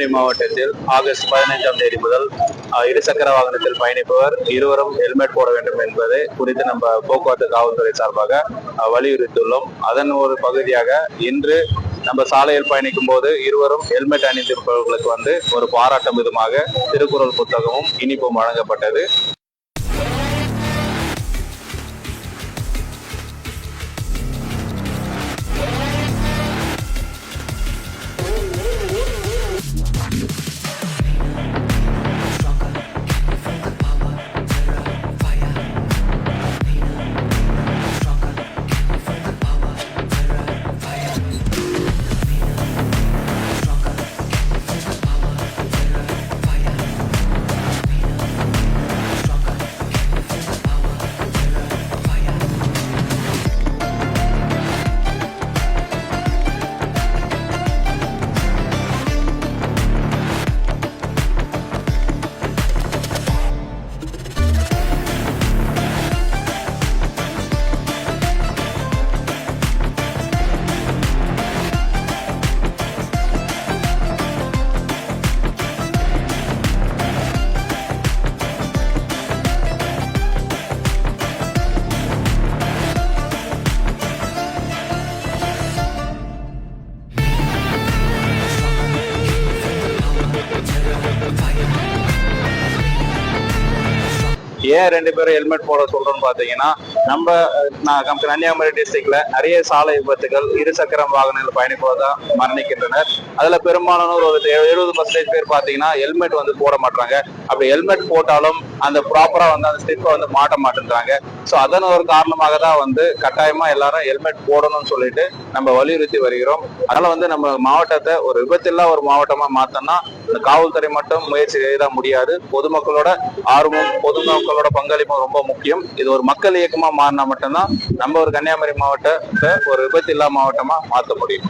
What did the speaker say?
மாவட்டத்தில் ஆகஸ்ட் 15ஆம் தேதி முதல் இருசக்கர வாகனத்தில் பயணிப்பவர் இருவரும் ஹெல்மெட் போட வேண்டும் என்பது குறித்து நம்ம போக்குவரத்து காவல்துறை சார்பாக வலியுறுத்தியுள்ளோம். அதன் ஒரு பகுதியாக இன்று நம்ம சாலையில் பயணிக்கும் போது இருவரும் ஹெல்மெட் அணிந்திருப்பவர்களுக்கு ஒரு பாராட்டும் விதமாக திருக்குறள் புத்தகமும் இனிப்பும் வழங்கப்பட்டது. ஏன் 2 பேரும் ஹெல்மெட் போட சொல்றோம்னு பாத்தீங்கன்னா, நம்ம கன்னியாகுமரி டிஸ்ட்ரிக்ட்ல நிறைய சாலை விபத்துகள் இருசக்கர வாகனங்கள் பயணிப்பதா மரணிக்கின்றனர். அதுல பெரும்பாலானோர் ஒரு 70% பேர் பாத்தீங்கன்னா ஹெல்மெட் போட மாட்டாங்க. அப்படி ஹெல்மெட் போட்டாலும் அந்த ப்ராப்பரா அந்த ஸ்டிப்பை மாட்ட மாட்டேன்றாங்க. ஸோ அதன் ஒரு காரணமாக தான் கட்டாயமா எல்லாரும் ஹெல்மெட் போடணும்னு சொல்லிட்டு நம்ம வலியுறுத்தி வருகிறோம். அதனால நம்ம மாவட்டத்தை ஒரு விபத்தில்லா ஒரு மாவட்டமா மாத்தோம்னா இந்த காவல்துறை மட்டும் முயற்சி செய்ய முடியாது. பொதுமக்களோட ஆர்வம், பொதுமக்களோட பங்களிப்பும் ரொம்ப முக்கியம். இது ஒரு மக்கள் இயக்கமா மாறினா மட்டும்தான் நம்ம ஒரு கன்னியாகுமரி மாவட்டத்தை ஒரு விபத்தில்லா மாவட்டமா மாற்ற முடியும்.